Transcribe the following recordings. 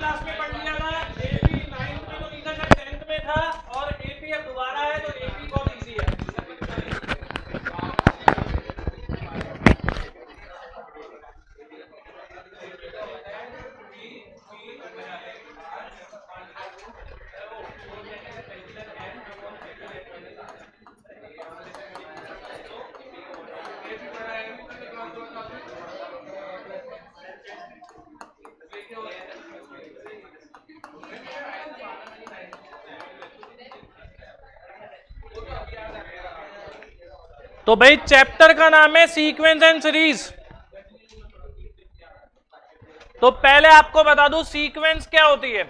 Class में पढ़ लिया था, एपी 9th में तो नहीं था, शायद 10th में था, और एपी अब दोबारा है, तो एपी बहुत इजी है। तो भाई चैप्टर का नाम है सीक्वेंस एंड सीरीज। तो पहले आपको बता दूं सीक्वेंस क्या होती है।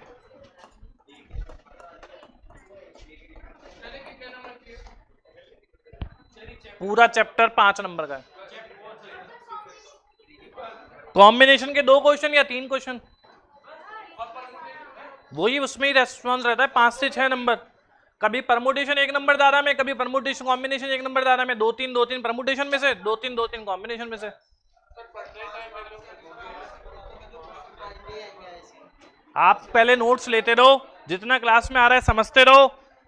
पूरा चैप्टर 5 नंबर का है। कॉम्बिनेशन के 2 क्वेश्चन या 3 क्वेश्चन, वही उसमें ही रेस्पॉन्स रहता है 5 से 6 नंबर। कभी परमुटेशन 1 नंबर दायरा में, कभी परमुटेशन कॉम्बिनेशन 1 नंबर दायरा में, 2-3 परमुटेशन में से, 2-3 कॉम्बिनेशन में से। आप पहले नोट्स लेते रहो, जितना क्लास में आ रहा है समझते रहो,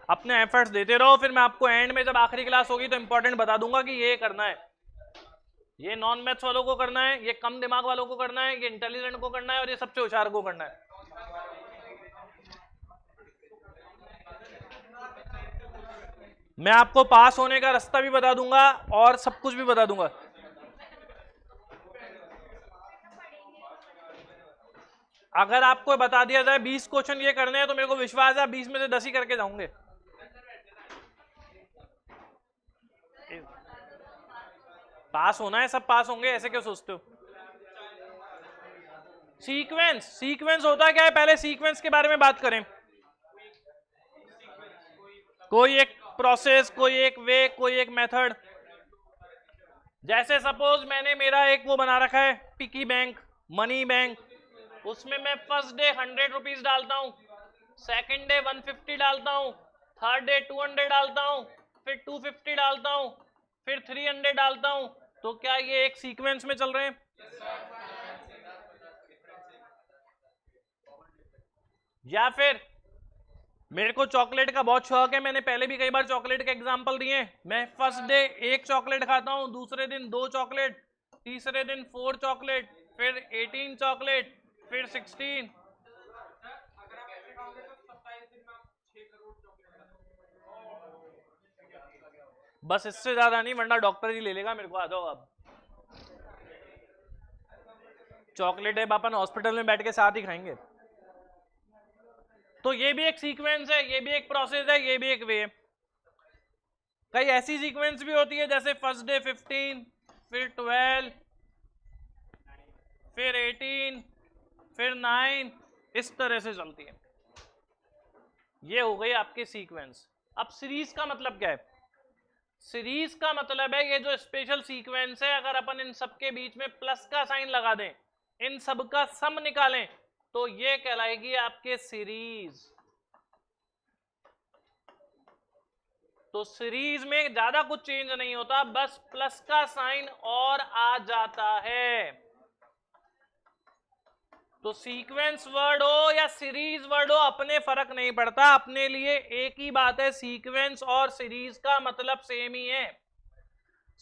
अपने एफर्ट्स देते रहो, फिर मैं आपको एंड में जब आखिरी क्लास होगी तो इंपॉर्टेंट बता दूंगा कि ये करना है, ये नॉन मैथ्स वालों को करना है, ये कम दिमाग वालों को करना है, ये इंटेलिजेंट को करना है, और ये सबसे होशियार को करना है। मैं आपको पास होने का रास्ता भी बता दूंगा और सब कुछ भी बता दूंगा। अगर आपको बता दिया जाए 20 क्वेश्चन ये करने हैं तो मेरे को विश्वास है 20 में से 10 ही करके जाऊंगे। पास होना है, सब पास होंगे, ऐसे क्यों सोचते हो। सीक्वेंस होता क्या है, पहले सीक्वेंस के बारे में बात करें। कोई एक प्रोसेस, कोई एक वे, कोई एक मेथड। जैसे सपोज मैंने मेरा एक वो बना रखा है पिकी बैंक, मनी बैंक, उसमें मैं फर्स्ट डे 100 रुपीज डालता हूँ, सेकंड डे 150 डालता हूँ, थर्ड डे 200 डालता हूँ, फिर 250 डालता हूँ, फिर 300 डालता हूँ। तो क्या ये एक सीक्वेंस में चल रहे हैं? या फिर मेरे को चॉकलेट का बहुत शौक है, मैंने पहले भी कई बार चॉकलेट के एग्जांपल दिए, मैं फर्स्ट डे 1 चॉकलेट खाता हूँ, दूसरे दिन 2 चॉकलेट, तीसरे दिन 4 चॉकलेट, फिर 18 चॉकलेट, फिर 16। बस इससे ज्यादा नहीं, वरना डॉक्टर ही ले लेगा मेरे को। आ जाओ अब, चॉकलेट है अपन हॉस्पिटल में बैठ के साथ ही खाएंगे। तो ये भी एक सीक्वेंस है, ये भी एक प्रोसेस है, ये भी एक वे है। कई ऐसी सीक्वेंस भी होती है जैसे फर्स्ट डे 15, फिर 12, फिर 18, फिर 9, इस तरह से चलती है। ये हो गई आपके सीक्वेंस। अब सीरीज का मतलब क्या है? सीरीज का मतलब है ये जो स्पेशल सीक्वेंस है, अगर अपन इन सबके बीच में प्लस का साइन लगा दें, इन सब का सम निकालें, तो ये कहलाएगी आपके सीरीज। तो सीरीज में ज्यादा कुछ चेंज नहीं होता, बस प्लस का साइन और आ जाता है। तो सीक्वेंस वर्ड हो या सीरीज वर्ड हो, अपने फर्क नहीं पड़ता, अपने लिए एक ही बात है, सीक्वेंस और सीरीज का मतलब सेम ही है।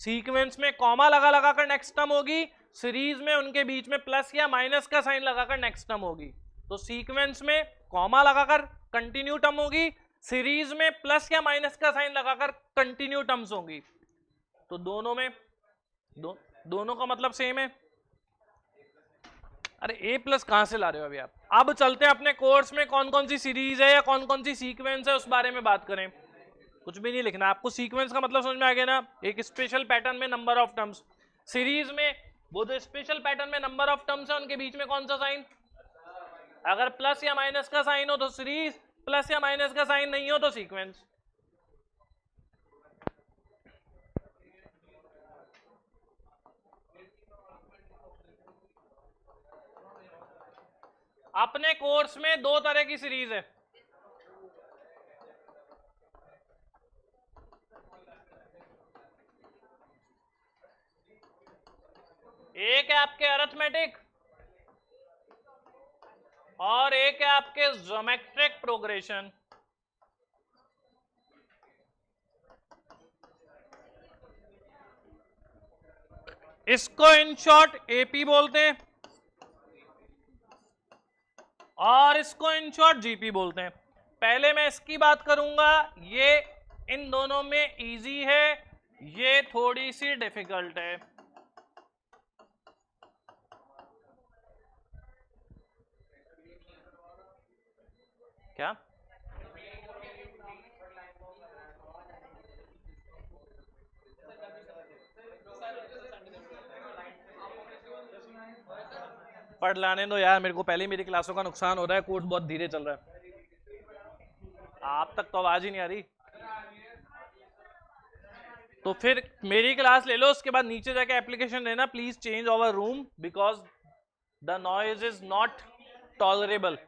सीक्वेंस में कॉमा लगा लगाकर नेक्स्ट टर्म होगी, सीरीज में उनके बीच में प्लस या माइनस का साइन लगाकर नेक्स्ट टर्म होगी। तो सीक्वेंस में कॉमा लगाकर कंटिन्यू टर्म होगी, सीरीज में प्लस या माइनस का साइन लगाकर कंटिन्यू टर्म्स होंगी। तो दोनों में दोनों का मतलब सेम है। अरे ए प्लस कहां से ला रहे हो अभी आप? अब चलते हैं अपने कोर्स में कौन कौन सी सीरीज है या कौन कौन सी सीक्वेंस है उस बारे में बात करें। कुछ भी नहीं लिखना आपको, सीक्वेंस का मतलब समझ में आ गया ना, एक स्पेशल पैटर्न में नंबर ऑफ टर्म्स। सीरीज में वो जो स्पेशल पैटर्न में नंबर ऑफ टर्म्स है उनके बीच में कौन सा साइन, अगर प्लस या माइनस का साइन हो तो सीरीज, प्लस या माइनस का साइन नहीं हो तो सीक्वेंस। अपने कोर्स में 2 तरह की सीरीज है। एक है आपके अरिथमेटिक, और एक है आपके ज्योमेट्रिक प्रोग्रेशन। इसको इन शॉर्ट एपी बोलते हैं और इसको इन शॉर्ट जीपी बोलते हैं। पहले मैं इसकी बात करूंगा, ये इन दोनों में इजी है, ये थोड़ी सी डिफिकल्ट है। क्या पढ़ लाने दो यार, मेरे को पहले ही मेरी क्लासों का नुकसान हो रहा है, कोर्स बहुत धीरे चल रहा है, आप तक तो आवाज ही नहीं आ रही। तो फिर मेरी क्लास ले लो, उसके बाद नीचे जाके एप्लीकेशन देना, please change our room because the noise is not tolerable.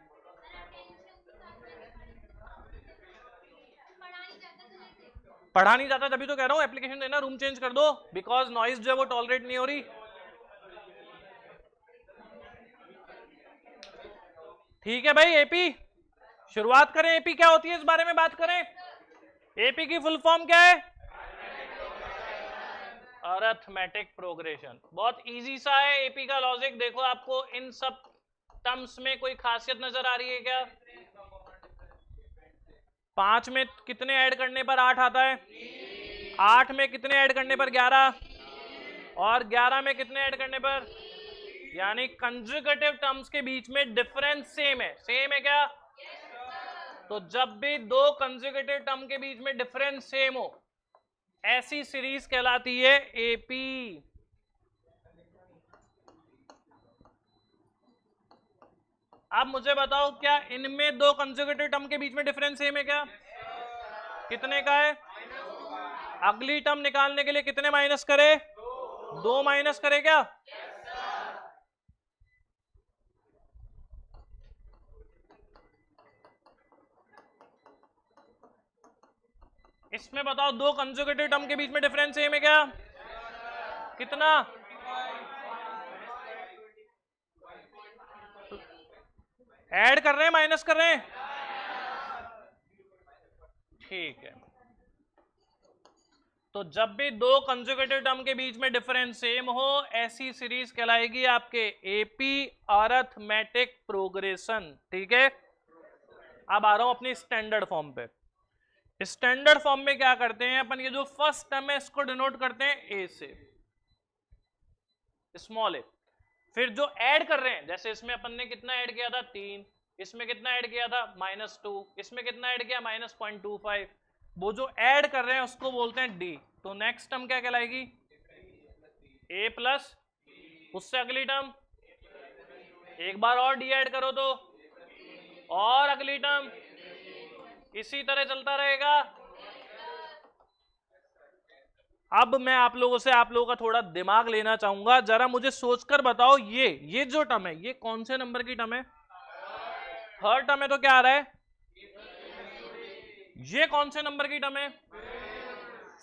पढ़ा नहीं जाता तभी तो कह रहा हूं एप्लीकेशन देना, रूम चेंज कर दो बिकॉज नॉइज जो है वो टॉलरेट नहीं हो रही। ठीक है भाई, एपी शुरुआत करें। एपी क्या होती है इस बारे में बात करें। एपी की फुल फॉर्म क्या है? Arithmetic progression. बहुत इजी सा है एपी का लॉजिक। देखो आपको इन सब टर्म्स में कोई खासियत नजर आ रही है क्या? 5 में कितने ऐड करने पर 8 आता है? 8 में कितने ऐड करने पर 11? और 11 में कितने ऐड करने पर? यानी कंजुगेटिव टर्म्स के बीच में डिफरेंस सेम है। सेम है क्या? तो जब भी दो कंजुगेटिव टर्म के बीच में डिफरेंस सेम हो, ऐसी सीरीज कहलाती है एपी। अब मुझे बताओ, क्या इनमें दो कंजुगेटिव टर्म के बीच में डिफरेंस सेम है क्या? कितने का है? अगली टर्म निकालने के लिए कितने माइनस करे? 2 माइनस करे क्या? इसमें बताओ, दो कंजुगेटिव टर्म के बीच में डिफरेंस सेम है क्या? कितना? ऐड कर रहे हैं माइनस कर रहे हैं? ठीक है, तो जब भी दो कंजुगेटिव टर्म के बीच में डिफरेंस सेम हो, ऐसी सीरीज कहलाएगी आपके एपी अरिथमेटिक प्रोग्रेशन। ठीक है, अब आ रहा हूं अपनी स्टैंडर्ड फॉर्म पे। स्टैंडर्ड फॉर्म में क्या करते हैं अपन, ये जो फर्स्ट टर्म है इसको डिनोट करते हैं ए से, स्मॉल ए। फिर जो ऐड कर रहे हैं, जैसे इसमें अपन ने कितना ऐड किया था? 3। इसमें कितना ऐड किया था? -2। इसमें कितना ऐड किया? -0.25। वो जो ऐड कर रहे हैं उसको बोलते हैं डी। तो नेक्स्ट टर्म क्या कहलाएगी? ए प्लस, उससे अगली टर्म एक बार और डी ऐड करो तो, और अगली टर्म, इसी तरह चलता रहेगा। अब मैं आप लोगों का थोड़ा दिमाग लेना चाहूंगा, जरा मुझे सोचकर बताओ, ये जो टर्म है ये कौन से नंबर की टर्म है? थर्ड टर्म है, तो क्या आ रहा है? ये कौन से नंबर की टर्म है?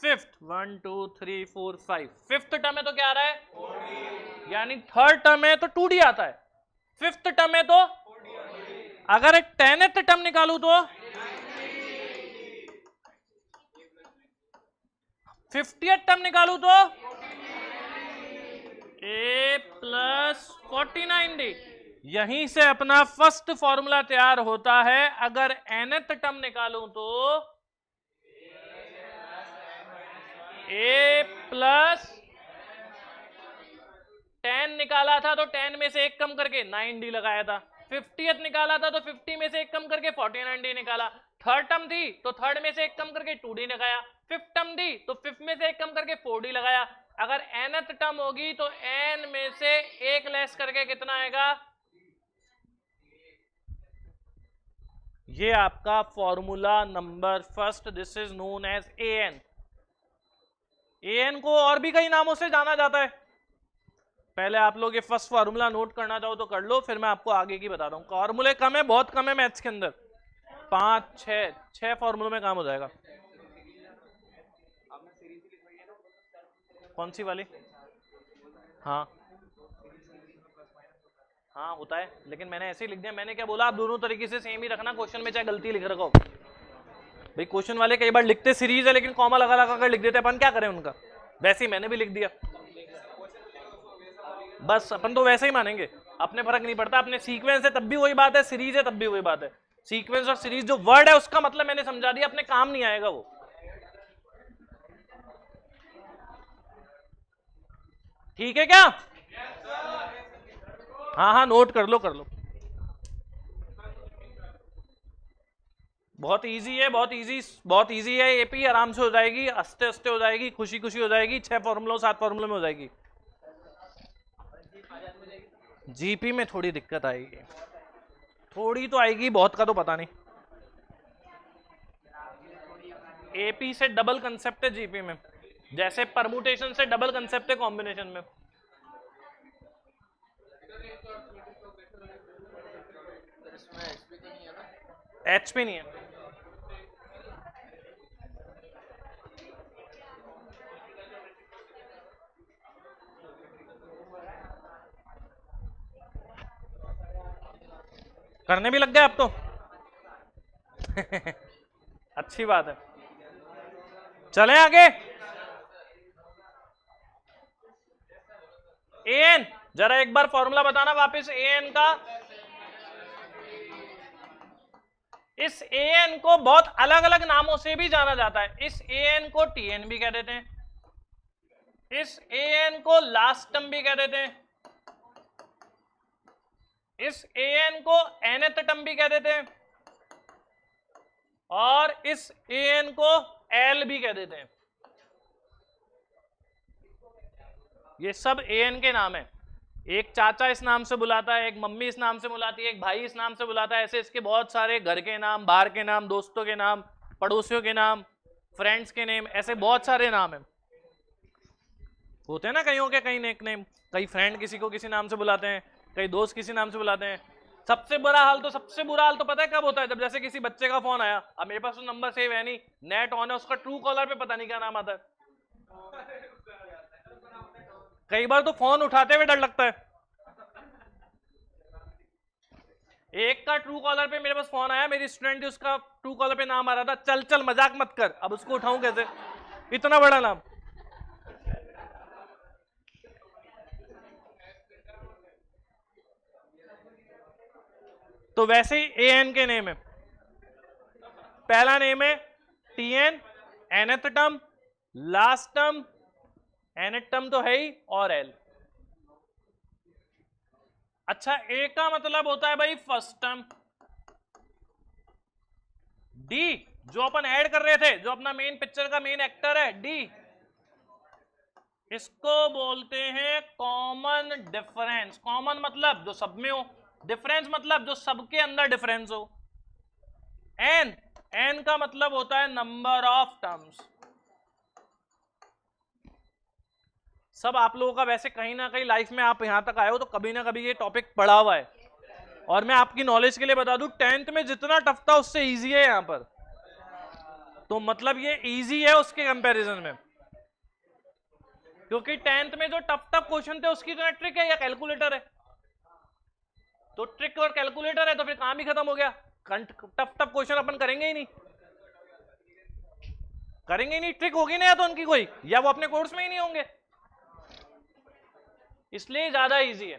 फिफ्थ। 1 2 3 4 5, फिफ्थ टर्म है तो क्या आ रहा है? यानी थर्ड टर्म है तो 2D आता है, फिफ्थ टर्म है तो, अगर 10th टर्म निकालू तो 50th टर्म निकालू तो A प्लस 49D। यहीं से अपना फर्स्ट फॉर्मूला तैयार होता है। अगर nth टर्म निकालूं तो A प्लस 10 निकाला था तो 10 में से एक कम करके 9D लगाया था। 50th निकाला था तो 50 में से एक कम करके 49D निकाला। थर्ड टर्म थी तो थर्ड में से एक कम करके 2D लगाया। फिफ्थ टर्म थी तो फिफ्थ में से एक कम करके 4D लगाया। अगर nth टर्म होगी तो n में से एक लेस करके कितना आएगा? ये आपका formula number first, this is known as an। an को और भी कई नामों से जाना जाता है। पहले आप लोग ये फर्स्ट फार्मूला नोट करना चाहो तो कर लो, फिर मैं आपको आगे की बता रहा हूँ। फार्मूले कम है, बहुत कम है मैथ्स के अंदर, 5 6 फार्मूलों में काम हो जाएगा। कौन सी वाली? हाँ हाँ होता है, लेकिन मैंने ऐसे ही लिख दिया। मैंने क्या बोला, आप दोनों तरीके से सेम ही रखना, क्वेश्चन में चाहे गलती लिख रखो। भाई क्वेश्चन वाले कई बार लिखते सीरीज है लेकिन कॉमा लगा लगा कर लिख देते, अपन क्या करें उनका, वैसे ही मैंने भी लिख दिया। बस अपन तो वैसे ही मानेंगे, अपने फर्क नहीं पड़ता। अपने सीक्वेंस है तब भी वही बात है, सीरीज है तब भी वही बात है। सीक्वेंस और सीरीज जो वर्ड है उसका मतलब मैंने समझा दिया, अपने काम नहीं आएगा वो। ठीक है क्या? हाँ हाँ नोट कर लो कर लो। बहुत इजी है, बहुत इजी, बहुत इजी है। एपी आराम से हो जाएगी, हंसते हंसते हो जाएगी, खुशी खुशी हो जाएगी। 6 फॉर्मूलों 7 फॉर्मूलों में हो जाएगी। जीपी में थोड़ी दिक्कत आएगी, थोड़ी तो आएगी, बहुत का तो पता नहीं। एपी से डबल कंसेप्ट है जीपी में, जैसे परमुटेशन से डबल कंसेप्ट है कॉम्बिनेशन में। एचपी नहीं है। करने भी लग गए अब तो। अच्छी बात है, चलें आगे। एन, जरा एक बार फॉर्मूला बताना वापस एन का। इस एन को बहुत अलग अलग नामों से भी जाना जाता है। इस एन को टीएन भी कह देते हैं, इस एन को लास्ट टर्म भी कह देते हैं, इस एन को एनथ टर्म भी कह देते हैं, और इस एन को एल भी कह देते हैं। ये सब एन के नाम है। एक चाचा इस नाम से बुलाता है, एक मम्मी इस नाम से बुलाती है, एक भाई इस नाम से बुलाता है। ऐसे इसके बहुत सारे घर के नाम, बाहर के नाम, दोस्तों के नाम, पड़ोसियों के नाम, फ्रेंड्स के नेम, ऐसे बहुत सारे नाम हैं। होते हैं ना कईयों के कई नेक नेम, कई फ्रेंड किसी को किसी नाम से बुलाते हैं, कई दोस्त किसी नाम से बुलाते हैं। सबसे बुरा हाल तो पता है कब होता है? जब जैसे किसी बच्चे का फोन आया, अब मेरे पास तो नंबर सेव है नहीं, नेट ऑन है, उसका ट्रू कॉलर पे पता नहीं क्या नाम आता है। कई बार तो फोन उठाते हुए डर लगता है। एक का ट्रू कॉलर पे मेरे पास फोन आया, मेरी स्टूडेंट थी, उसका ट्रू कॉलर पे नाम आ रहा था, चल चल मजाक मत कर। अब उसको उठाऊं कैसे, इतना बड़ा नाम। तो वैसे ही एन के नेम है। पहला नेम है TN, nth term, last term, nth term तो है ही, और एल। अच्छा, ए का मतलब होता है भाई फर्स्ट टर्म। डी जो अपन ऐड कर रहे थे, जो अपना मेन पिक्चर का मेन एक्टर है, डी, इसको बोलते हैं कॉमन डिफरेंस। कॉमन मतलब जो सब में हो, डिफरेंस मतलब जो सबके अंदर डिफरेंस हो। एन, एन का मतलब होता है नंबर ऑफ टर्म्स। सब आप लोगों का वैसे कहीं ना कहीं लाइफ में, आप यहां तक आए हो तो कभी ना कभी ये टॉपिक पढ़ा हुआ है। और मैं आपकी नॉलेज के लिए बता दूं, 10th में जितना टफ था उससे इजी है यहां पर। तो मतलब ये इजी है उसके कंपैरिजन में, क्योंकि 10th में जो टफ टफ क्वेश्चन थे उसकी जो ट्रिक है या कैलकुलेटर है। तो ट्रिक और कैलकुलेटर है तो फिर काम ही खत्म हो गया। टफ टफ क्वेश्चन अपन करेंगे ही नहीं, करेंगे ही नहीं। ट्रिक होगी ना या तो उनकी कोई, या वो अपने कोर्स में ही नहीं होंगे, इसलिए ज्यादा इजी है।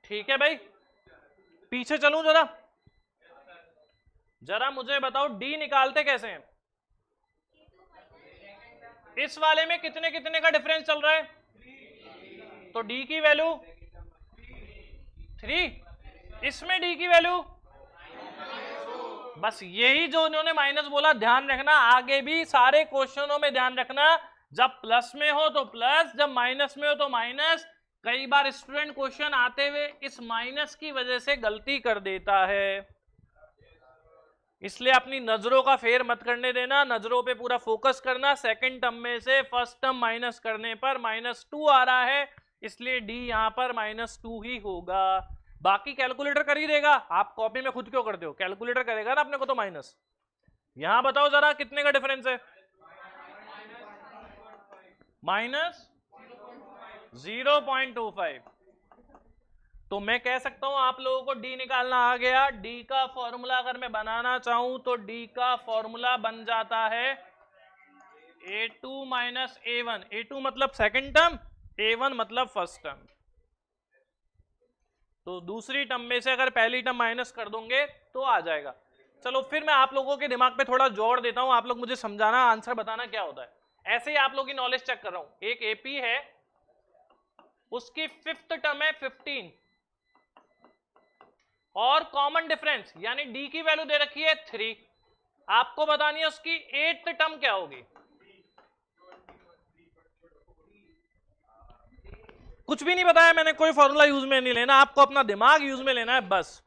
ठीक है भाई, पीछे चलूं जरा, जरा मुझे बताओ डी निकालते कैसे हैं। इस वाले में कितने कितने का डिफरेंस चल रहा है? तो डी की वैल्यू 3, इसमें डी की वैल्यू, बस यही जो उन्होंने माइनस बोला ध्यान रखना। आगे भी सारे क्वेश्चनों में ध्यान रखना, जब प्लस में हो तो प्लस, जब माइनस में हो तो माइनस। कई बार स्टूडेंट क्वेश्चन आते हुए इस माइनस की वजह से गलती कर देता है, इसलिए अपनी नजरों का फेर मत करने देना, नजरों पे पूरा फोकस करना। सेकंड टर्म में से फर्स्ट टर्म माइनस करने पर -2 आ रहा है, इसलिए डी यहां पर -2 ही होगा। बाकी कैलकुलेटर कर ही देगा, आप कॉपी में खुद क्यों करते हो, कैलकुलेटर करेगा ना अपने को तो माइनस। यहां बताओ जरा कितने का डिफरेंस है? -0.25। तो मैं कह सकता हूं आप लोगों को डी निकालना आ गया। डी का फॉर्मूला अगर मैं बनाना चाहूं तो डी का फॉर्मूला बन जाता है A2 माइनस A1। A2 मतलब सेकंड टर्म, A1 मतलब फर्स्ट टर्म। तो दूसरी टर्म में से अगर पहली टर्म माइनस कर दोगे तो आ जाएगा। चलो फिर मैं आप लोगों के दिमाग पे थोड़ा जोर देता हूं, आप लोग मुझे समझाना, आंसर बताना क्या होता है। ऐसे ही आप लोगों की नॉलेज चेक कर रहा हूं। एक एपी है, उसकी फिफ्थ टर्म है 15 और कॉमन डिफरेंस यानी डी की वैल्यू दे रखी है 3। आपको बतानी है उसकी एट्थ टर्म क्या होगी। कुछ भी नहीं बताया मैंने, कोई फॉर्मूला यूज में नहीं लेना, आपको अपना दिमाग यूज में लेना है बस।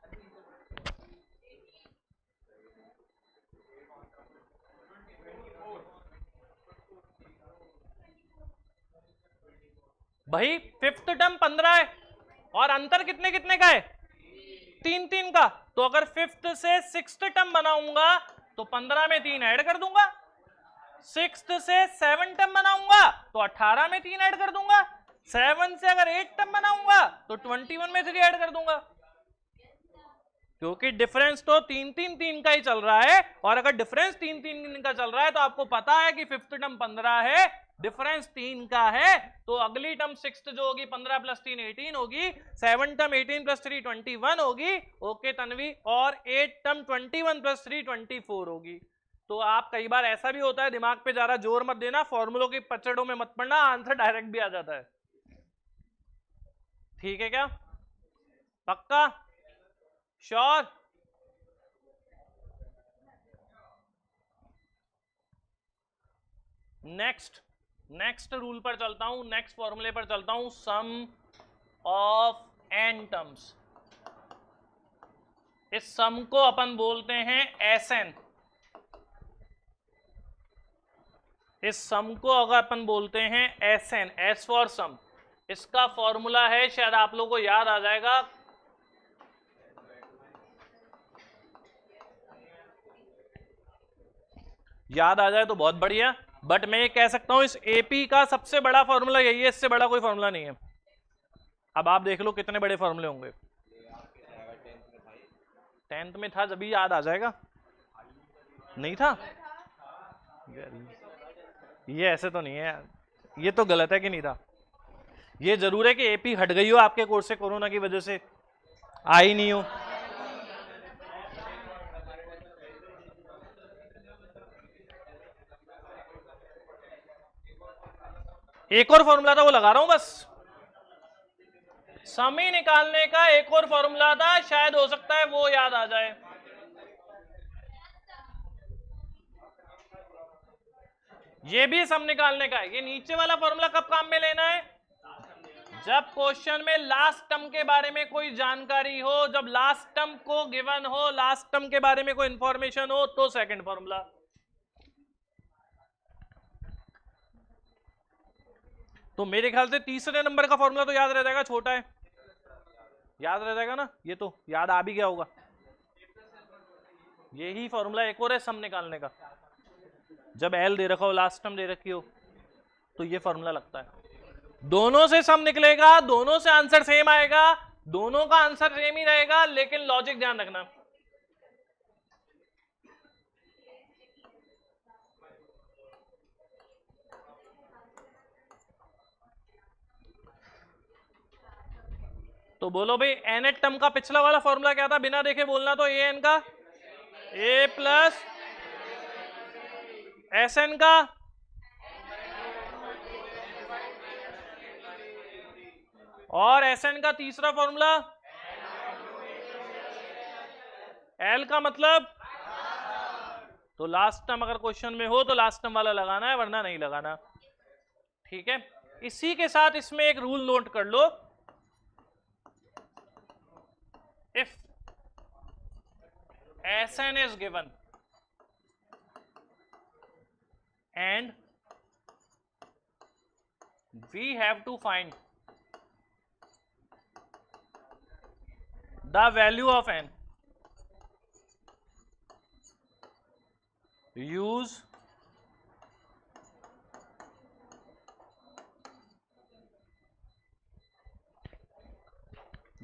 भाई फिफ्थ टर्म 15 है और अंतर कितने कितने का है, 3 का। तो अगर फिफ्थ से सिक्स्थ टर्म बनाऊंगा तो 15 में 3 ऐड कर दूंगा। सिक्स्थ से सेवन टर्म बनाऊंगा तो 18 में 3 ऐड कर दूंगा। 7 से अगर 8 टर्म बनाऊंगा तो 21 में 3 ऐड कर दूंगा। क्योंकि डिफरेंस तो 3 का ही चल रहा है, और अगर डिफरेंस 3 का चल रहा है तो आपको पता है कि फिफ्थ टर्म 15 है, डिफरेंस 3 का है, तो अगली टर्म सिक्स्थ जो होगी 15 प्लस 3 18 होगी, सेवन टर्म 18 प्लस 3 21 होगी। ओके तन्वी, और 8 टर्म 21 प्लस 3 24 होगी। तो आप कई बार ऐसा भी होता है, दिमाग पे ज्यादा जोर मत देना, फॉर्मूलों की पचड़ों में मत पड़ना, आंसर डायरेक्ट भी आ जाता है। ठीक है क्या, पक्का, श्योर? नेक्स्ट रूल पर चलता हूं, नेक्स्ट फॉर्मूले पर चलता हूं, सम ऑफ एन टर्म्स। इस सम को अपन बोलते हैं एसएन। इस सम को अगर अपन बोलते हैं एसएन, एस फॉर सम। इसका फॉर्मूला है, शायद आप लोगों को याद आ जाएगा, याद आ जाए तो बहुत बढ़िया, बट मैं ये कह सकता हूं इस एपी का सबसे बड़ा फॉर्मूला यही है, इससे बड़ा कोई फॉर्मूला नहीं है। अब आप देख लो कितने बड़े फॉर्मूले होंगे। 10th में था, जब भी याद आ जाएगा। नहीं था ये, ऐसे तो नहीं है, ये तो गलत है कि नहीं था। ये जरूर है कि एपी हट गई हो आपके कोर्स से कोरोना की वजह से, आई नहीं हो। एक और फॉर्मूला था वो लगा रहा हूं बस। समी निकालने का एक और फॉर्मूला था, शायद हो सकता है वो याद आ जाए। ये भी सम निकालने का है। ये नीचे वाला फॉर्मूला कब काम में लेना है, जब क्वेश्चन में लास्ट टर्म के बारे में कोई जानकारी हो, जब लास्ट टर्म को गिवन हो, लास्ट टर्म के बारे में कोई इंफॉर्मेशन हो, तो सेकंड फॉर्मूला। तो मेरे ख्याल से तीसरे नंबर का फॉर्मूला तो याद रह जाएगा, छोटा है, याद रह जाएगा ना, ये तो याद आ भी गया होगा। यही फॉर्मूला एक और है सम निकालने का, जब एल दे रखा हो, लास्ट टर्म दे रखी हो, तो ये फॉर्मूला लगता है। दोनों से सम निकलेगा, दोनों से आंसर सेम आएगा, दोनों का आंसर सेम ही रहेगा, लेकिन लॉजिक ध्यान रखना। तो बोलो भाई, एन एट टर्म का पिछला वाला फॉर्मूला क्या था, बिना देखे बोलना, तो ए एन का ए प्लस एस एन का और एस एन का तीसरा फॉर्मूला एल का मतलब, तो लास्ट टर्म अगर क्वेश्चन में हो तो लास्ट टर्म वाला लगाना है, वरना नहीं लगाना। ठीक है, इसी के साथ इसमें एक रूल नोट कर लो, if Sn is given and we have to find the value of n, use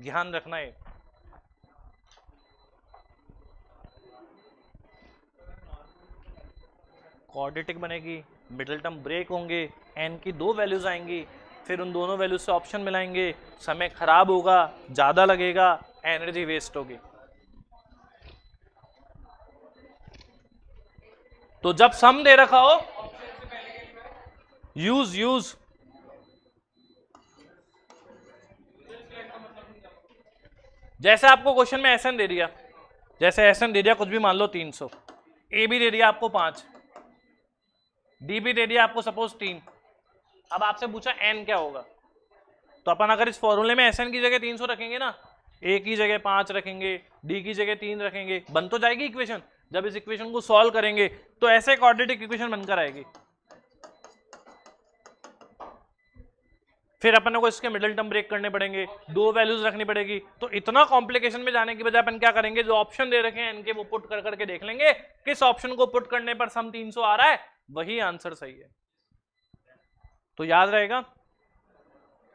ध्यान रखना है। क्वाड्रेटिक बनेगी, मिडिल टर्म ब्रेक होंगे, एन की 2 वैल्यूज आएंगी, फिर उन दोनों वैल्यूज से ऑप्शन मिलाएंगे, समय खराब होगा, ज्यादा लगेगा, एनर्जी वेस्ट होगी। तो जब सम दे रखा हो, यूज जैसे आपको क्वेश्चन में एसएन दे दिया, जैसे एसएन दे दिया कुछ भी मान लो 300, ए भी दे दिया आपको 5, डी भी दे दिया आपको सपोज 3, अब आपसे पूछा एन क्या होगा, तो अपन अगर इस फॉर्मूले में एसएन की जगह 300 रखेंगे ना, ए की जगह 5 रखेंगे, डी की जगह 3 रखेंगे, बन तो जाएगी इक्वेशन। जब इस इक्वेशन को सॉल्व करेंगे तो ऐसे क्वाड्रेटिक इक्वेशन बनकर आएगी। फिर अपन को इसके मिडिल टर्म ब्रेक करने पड़ेंगे, 2 वैल्यूज रखनी पड़ेगी। तो इतना कॉम्प्लिकेशन में जाने की बजाय अपन क्या करेंगे, जो ऑप्शन दे रखे हैं इनके वो पुट कर करके देख लेंगे किस ऑप्शन को पुट करने पर सम 300 आ रहा है, वही आंसर सही है। तो याद रहेगा,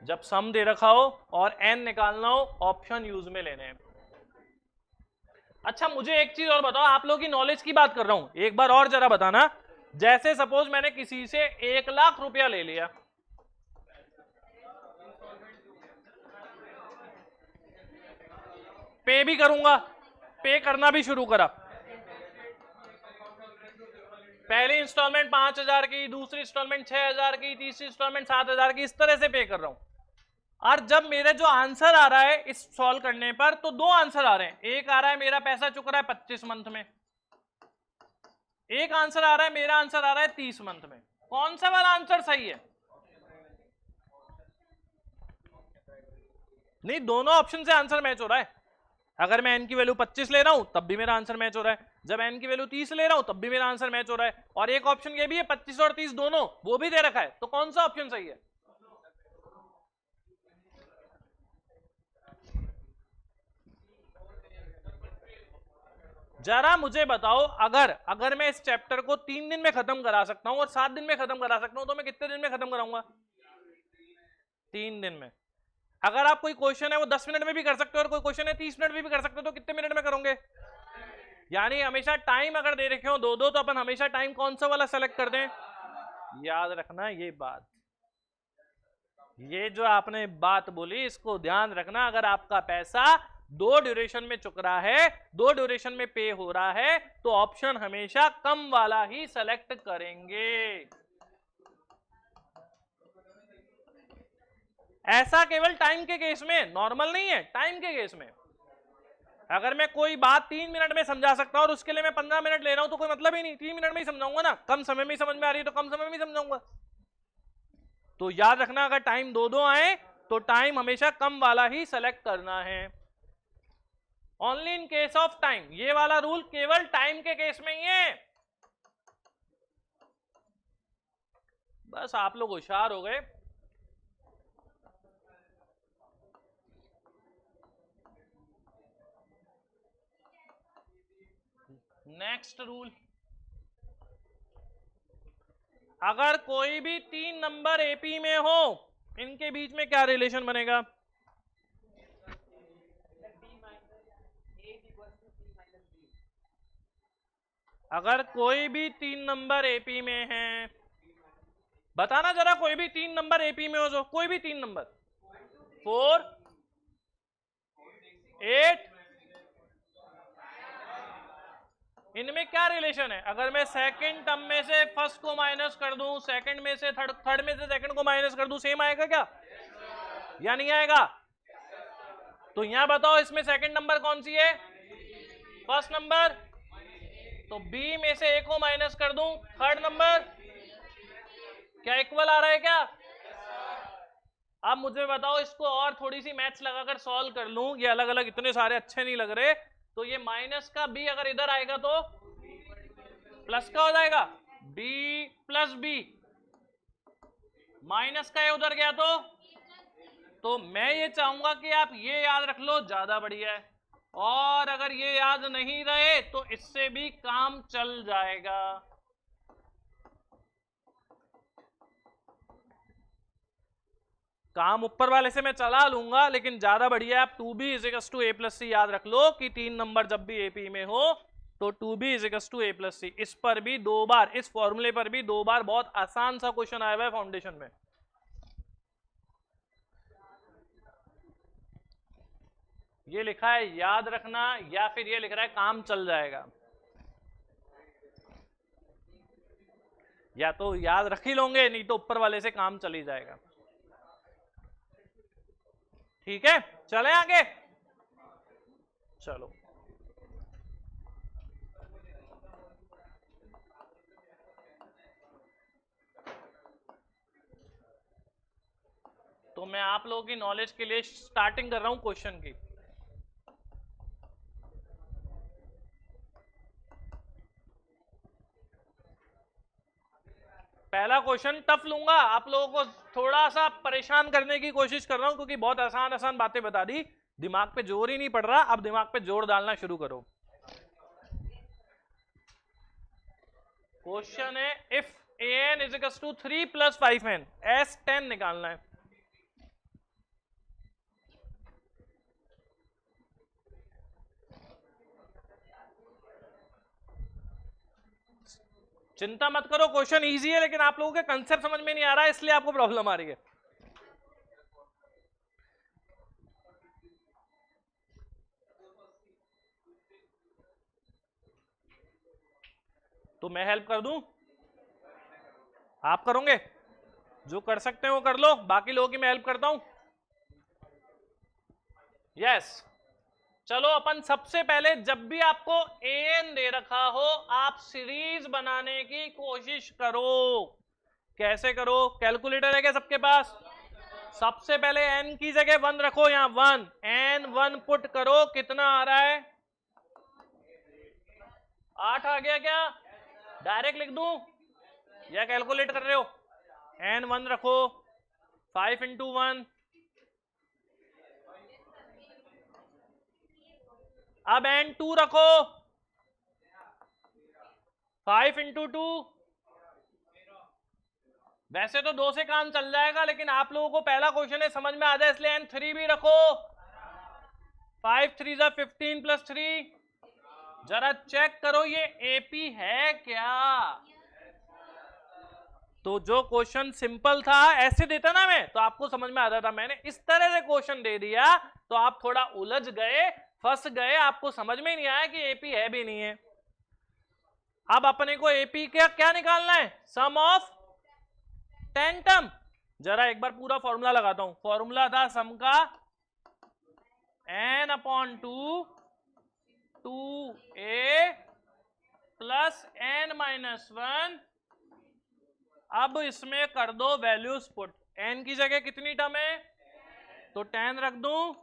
जब सम दे रखा हो और एन निकालना हो, ऑप्शन यूज में लेने हैं। अच्छा मुझे एक चीज और बताओ, आप लोगों की नॉलेज की बात कर रहा हूं, एक बार और जरा बताना। जैसे सपोज मैंने किसी से 1 लाख रुपया ले लिया, पे भी करूंगा, पे करना भी शुरू करा, पहली इंस्टॉलमेंट 5,000 की, दूसरी इंस्टॉलमेंट 6,000 की, तीसरी इंस्टॉलमेंट 7,000 की, इस तरह से पे कर रहा हूं। और जब मेरे जो आंसर आ रहा है इस सॉल्व करने पर, तो 2 आंसर आ रहे हैं। एक आ रहा है मेरा पैसा चुक रहा है 25 मंथ में, एक आंसर आ रहा है मेरा आंसर आ रहा है 30 मंथ में। कौन सा वाला आंसर सही है? नहीं, दोनों ऑप्शन से आंसर मैच हो रहा है। अगर मैं n की वैल्यू 25 ले रहा हूं तब भी मेरा आंसर मैच हो रहा है, जब n की वैल्यू 30 ले रहा हूं तब भी मेरा आंसर मैच हो रहा है। और एक ऑप्शन ये भी है 25 और 30 दोनों, वो भी दे रखा है। तो कौन सा ऑप्शन सही है? जरा मुझे बताओ, अगर मैं इस चैप्टर को 3 दिन में खत्म करा सकता हूं और 7 दिन में खत्म करा सकता हूं, तो मैं कितने दिन में खत्म कराऊंगा? 3 दिन में। अगर आप कोई क्वेश्चन है वो 10 मिनट में भी कर सकते हो और कोई क्वेश्चन है 30 मिनट में भी कर सकते हो, तो कितने मिनट में करोगे? यानी हमेशा टाइम अगर दे रखे हो 2-2, तो अपन हमेशा टाइम कौन सा वाला सेलेक्ट कर दें? याद रखना ये बात, ये जो आपने बात बोली इसको ध्यान रखना। अगर आपका पैसा 2 ड्यूरेशन में चुक रहा है, 2 ड्यूरेशन में पे हो रहा है, तो ऑप्शन हमेशा कम वाला ही सेलेक्ट करेंगे। ऐसा केवल टाइम के केस में, नॉर्मल नहीं है, टाइम के केस में। अगर मैं कोई बात 3 मिनट में समझा सकता हूं और उसके लिए मैं 15 मिनट ले रहा हूं, तो कोई मतलब ही नहीं, 3 मिनट में ही समझाऊंगा ना। कम समय में ही समझ में आ रही है तो कम समय में ही समझाऊंगा। तो याद रखना, अगर टाइम 2-2 आए तो टाइम हमेशा कम वाला ही सेलेक्ट करना है। Only in case of time, ये वाला रूल केवल टाइम के केस में ही है। बस आप लोग होशियार हो गए। नेक्स्ट रूल, अगर कोई भी 3 नंबर एपी में हो, इनके बीच में क्या रिलेशन बनेगा? अगर कोई भी 3 नंबर एपी में है, बताना जरा, कोई भी 3 नंबर एपी में हो, जो कोई भी 3 नंबर, 4, 8, इनमें क्या रिलेशन है? अगर मैं सेकंड टर्म में से फर्स्ट को माइनस कर दूं, सेकंड में से थर्ड में से सेकंड को माइनस कर दूं, सेम आएगा क्या या नहीं आएगा? तो यहां बताओ, इसमें सेकंड नंबर कौन सी है? First number. तो बी में से ए को माइनस कर दूं, थर्ड नंबर, क्या इक्वल आ रहा है क्या? अब मुझे बताओ, इसको और थोड़ी सी मैथ्स लगाकर सॉल्व कर लूं, ये अलग अलग इतने सारे अच्छे नहीं लग रहे। तो ये माइनस का बी अगर इधर आएगा तो प्लस का हो जाएगा, बी प्लस बी, माइनस का ए उधर गया तो मैं ये चाहूंगा कि आप ये याद रख लो, ज्यादा बढ़िया है। और अगर ये याद नहीं रहे तो इससे भी काम चल जाएगा। काम ऊपर वाले से मैं चला लूंगा, लेकिन ज्यादा बढ़िया आप 2b equals to a plus C याद रख लो कि 3 नंबर जब भी एपी में हो तो 2b equals to a plus C. इस पर भी 2 बार, इस फॉर्मूले पर भी 2 बार बहुत आसान सा क्वेश्चन आया हुआ है फाउंडेशन में। ये लिखा है याद रखना, या फिर ये लिख रहा है काम चल जाएगा। या तो याद रख ही लोगे, नहीं तो ऊपर वाले से काम चल ही जाएगा। ठीक है, चले आगे। चलो तो मैं आप लोगों की नॉलेज के लिए स्टार्टिंग कर रहा हूं क्वेश्चन की। पहला क्वेश्चन टफ लूंगा, आप लोगों को थोड़ा सा परेशान करने की कोशिश कर रहा हूं, क्योंकि बहुत आसान आसान बातें बता दी, दिमाग पे जोर ही नहीं पड़ रहा। अब दिमाग पे जोर डालना शुरू करो। क्वेश्चन है if an is equal to 3 + 5n, S10 निकालना है। चिंता मत करो, क्वेश्चन इजी है, लेकिन आप लोगों के कंसेप्ट समझ में नहीं आ रहा है, इसलिए आपको प्रॉब्लम आ रही है। तो मैं हेल्प कर दूं, आप करोगे? जो कर सकते हैं वो कर लो, बाकी लोगों की मैं हेल्प करता हूं। यस, चलो अपन सबसे पहले, जब भी आपको an दे रखा हो, आप सीरीज बनाने की कोशिश करो। कैसे करो? कैलकुलेटर है क्या सबके पास? सबसे पहले n की जगह 1 रखो, यहां 1, n1 पुट करो, कितना आ रहा है? 8 आ गया क्या? डायरेक्ट लिख दूं या कैलकुलेट कर रहे हो? n1 रखो, 5 × 1, अब n2 रखो, 5 × 2। वैसे तो 2 से काम चल जाएगा, लेकिन आप लोगों को पहला क्वेश्चन है, समझ में आ जाए, इसलिए n3 भी रखो। 5 × 3 = 15 + 3। जरा चेक करो ये एपी है क्या? तो जो क्वेश्चन सिंपल था, ऐसे देता ना मैं, तो आपको समझ में आ जाता। मैंने इस तरह से क्वेश्चन दे दिया तो आप थोड़ा उलझ गए, फंस गए, आपको समझ में ही नहीं आया कि एपी है भी नहीं है। अब अपने को एपी का क्या निकालना है? सम ऑफ टेंटम। जरा एक बार पूरा फॉर्मूला लगाता हूं। फॉर्मूला था सम का n/2 2a + n-1। अब इसमें कर दो वैल्यूज पुट। n की जगह कितनी टर्म है? तो 10 रख दूं,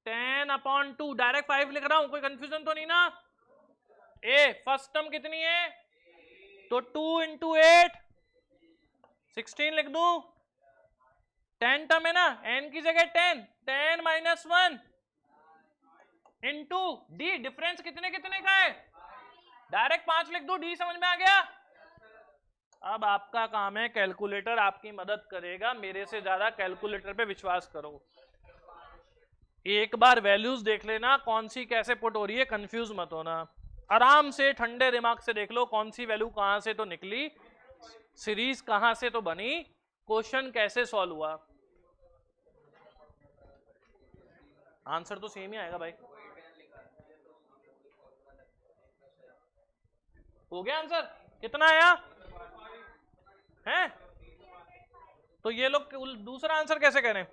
10/2, डायरेक्ट 5 लिख रहा हूं, कोई कंफ्यूजन तो नहीं ना? a फर्स्ट टर्म कितनी है? तो 2 × 8, 16 लिख दूं। 10 टर्म है ना, n की जगह 10, 10-1 इंटू d, डिफरेंस कितने कितने का है? डायरेक्ट 5 लिख दो, d समझ में आ गया? अब आपका काम है, कैलकुलेटर आपकी मदद करेगा, मेरे से ज्यादा कैलकुलेटर पे विश्वास करो। एक बार वैल्यूज देख लेना कौन सी कैसे पुट हो रही है, कंफ्यूज मत होना। आराम से ठंडे दिमाग से देख लो कौन सी वैल्यू कहां से तो निकली, सीरीज कहां से तो बनी, क्वेश्चन कैसे सॉल्व हुआ। आंसर तो सेम ही आएगा भाई। हो गया आंसर? कितना आया है? तो ये लोग दूसरा आंसर कैसे करें?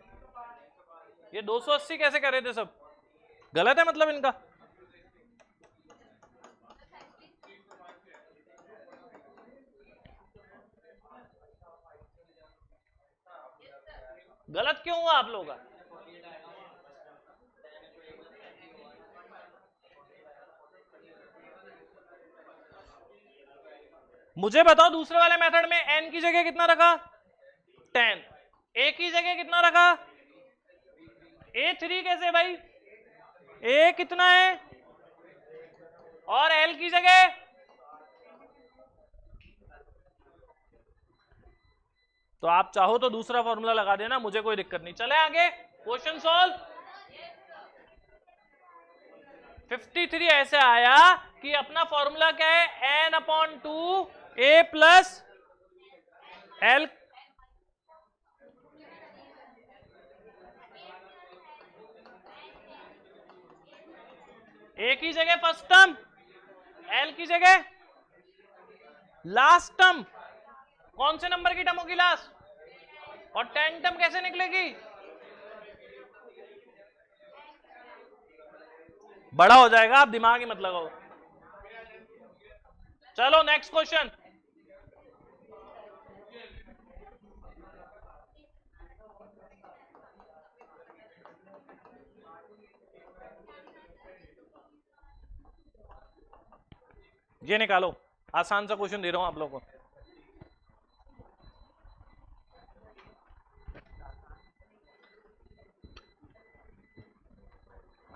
ये 280 कैसे कर रहे थे सब? गलत है मतलब इनका? गलत क्यों हुआ आप लोगों का? मुझे बताओ, दूसरे वाले मेथड में n की जगह कितना रखा? 10। a की जगह कितना रखा? a3 कैसे भाई? a कितना है? और l की जगह तो आप चाहो तो दूसरा फॉर्मूला लगा देना, मुझे कोई दिक्कत नहीं। चले आगे, क्वेश्चन सॉल्व। 53 ऐसे आया कि अपना फॉर्मूला क्या है, n/2 a plus l। a की जगह फर्स्ट टर्म, l की जगह लास्ट टर्म। कौन से नंबर की टर्म होगी लास्ट? और 10 टर्म कैसे निकलेगी? बड़ा हो जाएगा, आप दिमाग ही मत लगाओ। चलो नेक्स्ट क्वेश्चन। ये निकालो, आसान सा क्वेश्चन दे रहा हूं आप लोगों को।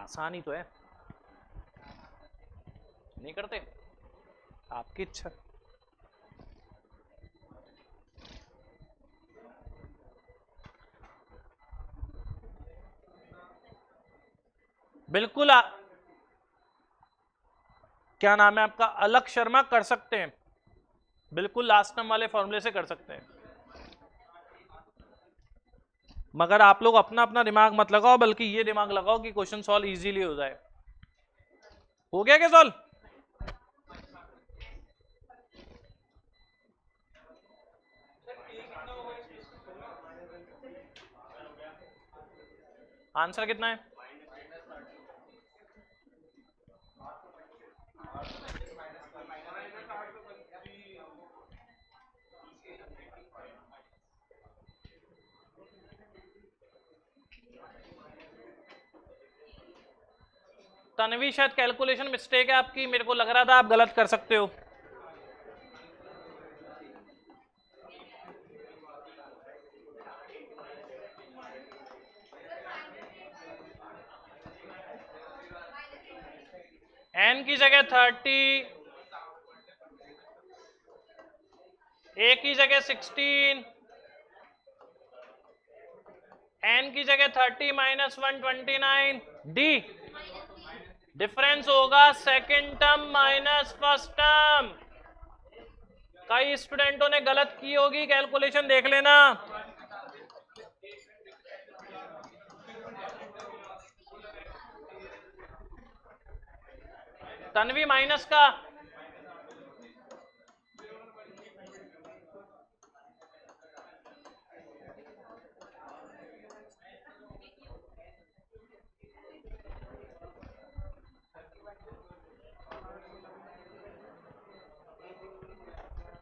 आसान ही तो है, नहीं करते? आपकी इच्छा। बिल्कुल क्या नाम है आपका, अलग शर्मा कर सकते हैं, बिल्कुल लास्ट टर्म वाले फॉर्मूले से कर सकते हैं, मगर आप लोग अपना अपना दिमाग मत लगाओ, बल्कि ये दिमाग लगाओ कि क्वेश्चन सॉल्व इजीली हो जाए। हो गया क्या सॉल्व? आंसर कितना है? तन्वी शायद कैलकुलेशन मिस्टेक है आपकी, मेरे को लग रहा था आप गलत कर सकते हो। n की जगह 30, a की जगह 16, n की जगह 30 माइनस 129, d डिफरेंस होगा second term minus first term. कई स्टूडेंटों ने गलत की होगी कैलकुलेशन, देख लेना। तन्वी माइनस का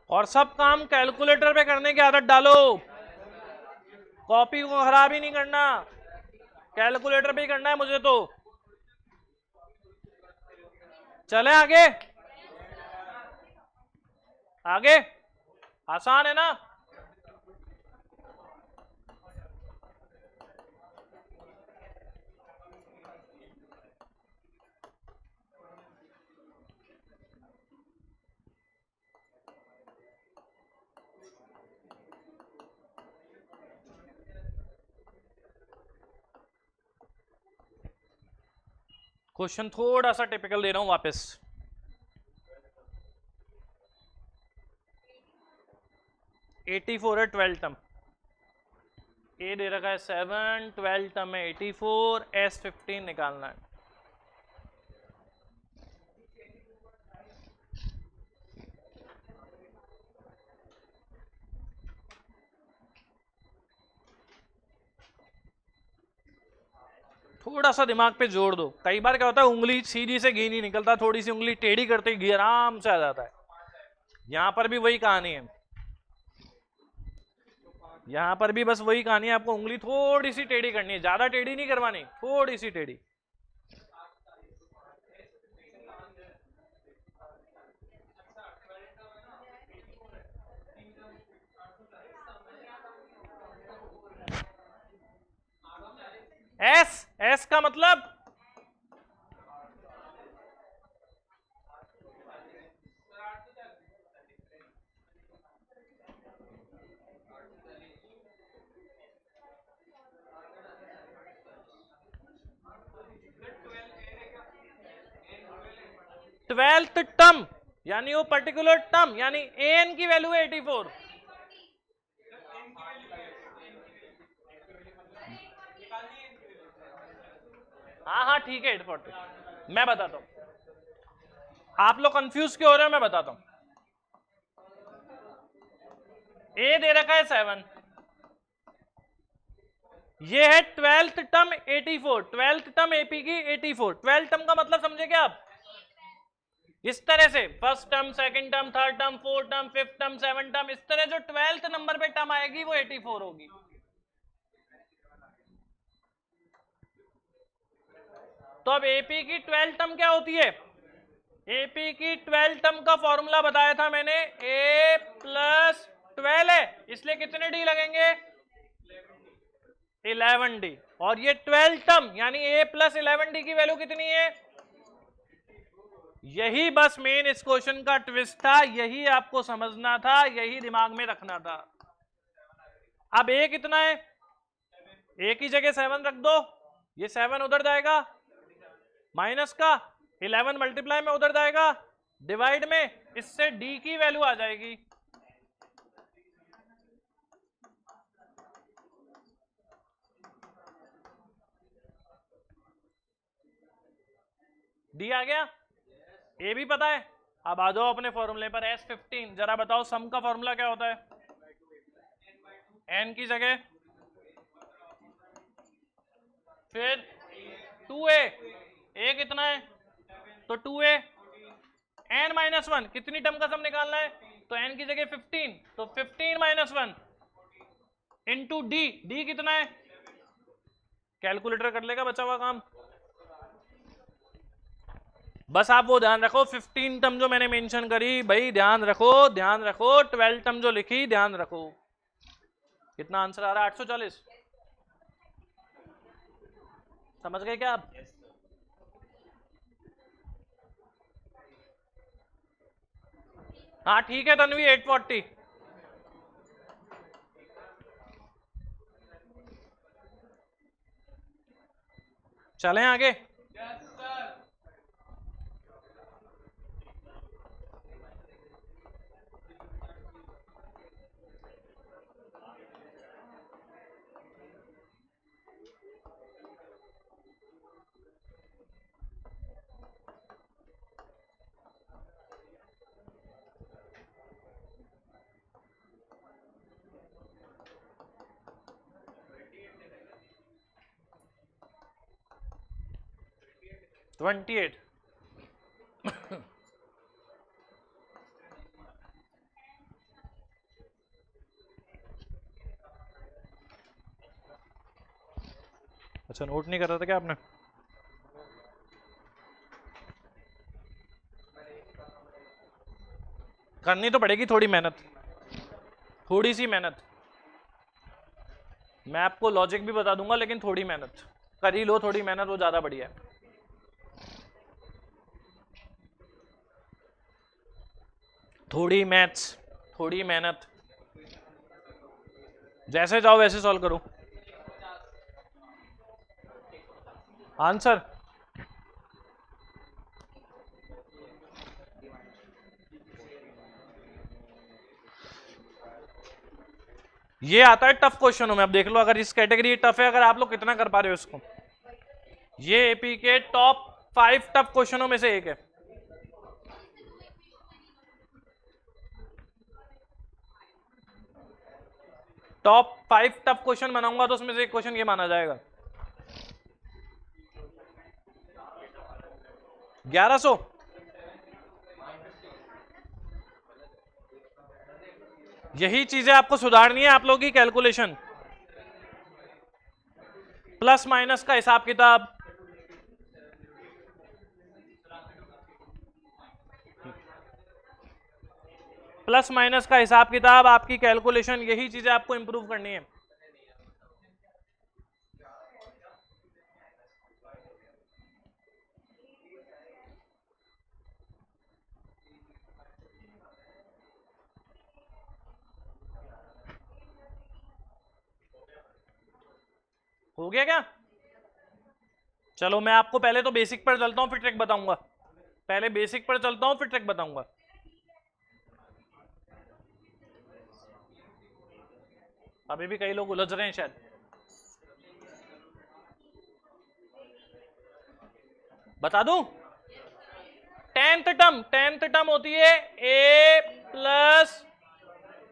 और सब काम कैलकुलेटर पे करने की आदत डालो, कॉपी को खराब ही नहीं करना, कैलकुलेटर पे ही करना है मुझे तो। चले आगे, आगे आसान है ना? क्वेश्चन थोड़ा सा टिपिकल दे रहा हूं वापस। एटी 84 है 12 टर्म, ए दे रखा है 7, 12 टर्म है 84, S15 निकालना है। थोड़ा सा दिमाग पे जोड़ दो, कई बार क्या होता है उंगली सीधी से घी नहीं निकलता, थोड़ी सी उंगली टेढ़ी करते घी आराम से आ जाता है। यहां पर भी वही कहानी है, यहां पर भी बस वही कहानी है, आपको उंगली थोड़ी सी टेढ़ी करनी है, ज्यादा टेढ़ी नहीं करवानी, थोड़ी सी टेढ़ी। एस, एस का मतलब 12th टर्म यानी वो पर्टिकुलर टर्म यानी an की वैल्यू है 84। हाँ ठीक है 840। मैं बताता हूं, आप लोग कंफ्यूज क्यों हो रहे हो, मैं बताता हूं। ए दे रखा है 7, ये है 12th term 84, 12th term AP की 84। 12th टर्म का मतलब समझे क्या आप, इस तरह से first term, second term, third term, fourth term, fifth term, seven term, इस तरह जो 12th नंबर पे टर्म आएगी वो 84 होगी। तो अब एपी की 12th टर्म क्या होती है, एपी की 12th टर्म का फॉर्मूला बताया था मैंने, ए प्लस 12 है, इसलिए कितने डी लगेंगे, 11 डी। और ये 12th टर्म यानी ए प्लस 11 डी की वैल्यू कितनी है, यही बस मेन इस क्वेश्चन का ट्विस्ट था, यही आपको समझना था, यही दिमाग में रखना था। अब ए कितना है, ए की जगह 7 रख दो, ये 7 उधर जाएगा, माइनस का 11 मल्टीप्लाई में उधर जाएगा, डिवाइड में, इससे डी की वैल्यू आ जाएगी। डी आ गया, ए भी पता है। अब आ जाओ अपने फॉर्मूले पर, S15। जरा बताओ सम का फॉर्मूला क्या होता है, n की जगह फिर 2a, a कितना है तो 2a, n माइनस 1, कितनी टर्म का सम निकालना है, तो n की जगह 15, तो 15 माइनस 1 इंटू डी, डी कितना है, कैलकुलेटर कर लेगा बचा हुआ काम। बस आप वो ध्यान रखो, 15 टर्म जो मैंने मेंशन करी भाई, ध्यान रखो ध्यान रखो, 12 टर्म जो लिखी ध्यान रखो। कितना आंसर आ रहा है, 840। समझ गए क्या आप, हाँ ठीक है तन्वी, 840। चलें आगे। Twenty eight. अच्छा नोट नहीं कर रहा था क्या आपने, करनी तो पड़ेगी थोड़ी मेहनत, थोड़ी सी मेहनत। मैं आपको लॉजिक भी बता दूंगा, लेकिन थोड़ी मेहनत कर ही लो, थोड़ी मेहनत वो ज्यादा बढ़िया है। थोड़ी मैथ्स, थोड़ी मेहनत, जैसे जाओ वैसे सॉल्व करो। आंसर ये आता है टफ क्वेश्चनों में। अब देख लो, अगर इस कैटेगरी टफ है, अगर आप लोग कितना कर पा रहे हो इसको, ये एपी के टॉप 5 टफ क्वेश्चनों में से एक है। टॉप 5 टफ क्वेश्चन बनाऊंगा तो उसमें से एक क्वेश्चन ये माना जाएगा। 1100, यही चीजें आपको सुधारनी है, आप लोगों की कैलकुलेशन, प्लस माइनस का हिसाब किताब, प्लस माइनस का हिसाब किताब, आपकी कैलकुलेशन, यही चीजें आपको इंप्रूव करनी है। हो गया क्या, चलो मैं आपको पहले तो बेसिक पर चलता हूं, फिर ट्रिक बताऊंगा। पहले बेसिक पर चलता हूं फिर ट्रिक बताऊंगा। अभी भी कई लोग उलझ रहे हैं शायद। बता दूं? टेंथ टर्म होती है a प्लस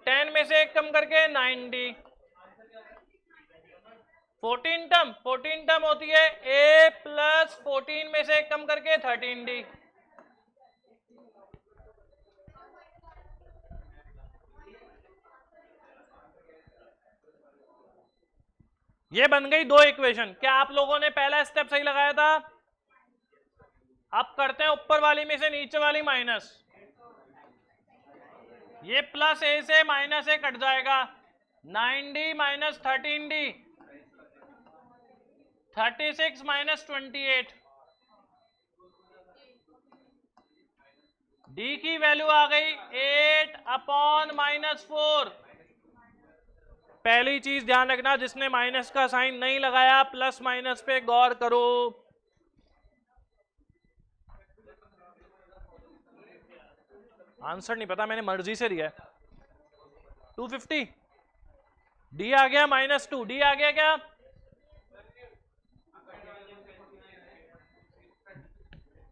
10 में से एक कम करके 9d। 14 टर्म होती है a प्लस 14 में से एक कम करके 13d। ये बन गई दो इक्वेशन। क्या आप लोगों ने पहला स्टेप सही लगाया था? अब करते हैं ऊपर वाली में से नीचे वाली माइनस। ये प्लस a से माइनस a कट जाएगा, 9d minus 13d, 36 minus 28। d की वैल्यू आ गई 8/-4। पहली चीज ध्यान रखना, जिसने माइनस का साइन नहीं लगाया प्लस माइनस पे गौर करो। आंसर नहीं पता, मैंने मर्जी से दिया है। 250 डी आ गया -2, डी आ गया क्या?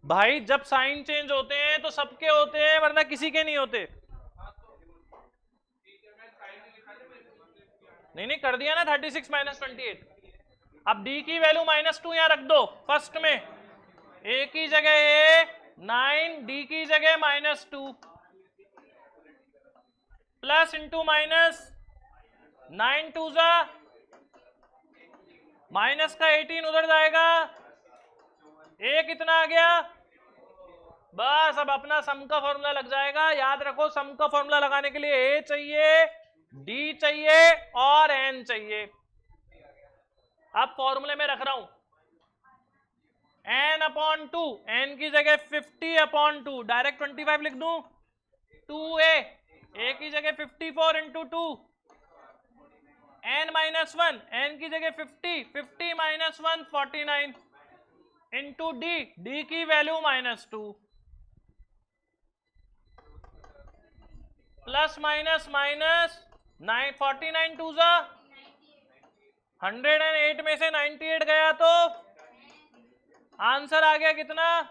भाई जब साइन चेंज होते हैं तो सबके होते हैं वरना किसी के नहीं होते। नहीं कर दिया ना 36 माइनस 28। अब d की वैल्यू -2 यहां रख दो फर्स्ट में, a की जगह a 9, d की जगह -2 प्लस इंटू माइनस 9 2 जा माइनस का 18 उधर जाएगा, a कितना आ गया? बस अब अपना सम का फॉर्मूला लग जाएगा। याद रखो सम का फॉर्मूला लगाने के लिए a चाहिए, d चाहिए और n चाहिए। अब फॉर्मूले में रख रहा हूं n/2, n की जगह 50/2, डायरेक्ट 25 लिख दूं, 2a, a की जगह 54 इंटू 2, n-1, n की जगह 50 माइनस 1 49 इंटू d की वैल्यू -2 प्लस माइनस 49 2 जा 108 में से 98 गया तो आंसर आ गया कितना?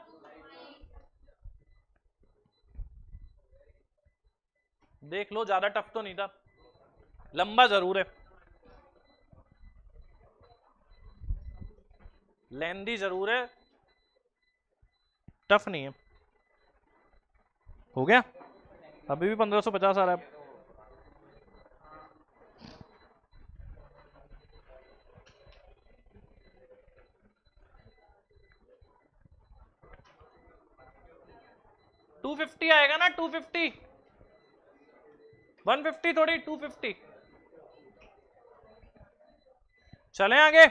देख लो, ज्यादा टफ तो नहीं था, लंबा जरूर है, लेंदी जरूर है, टफ नहीं है। हो गया? अभी भी 1550 आ रहा है। $250 आएगा ना, 250, 150 थोड़ी, 250। चलें आगे,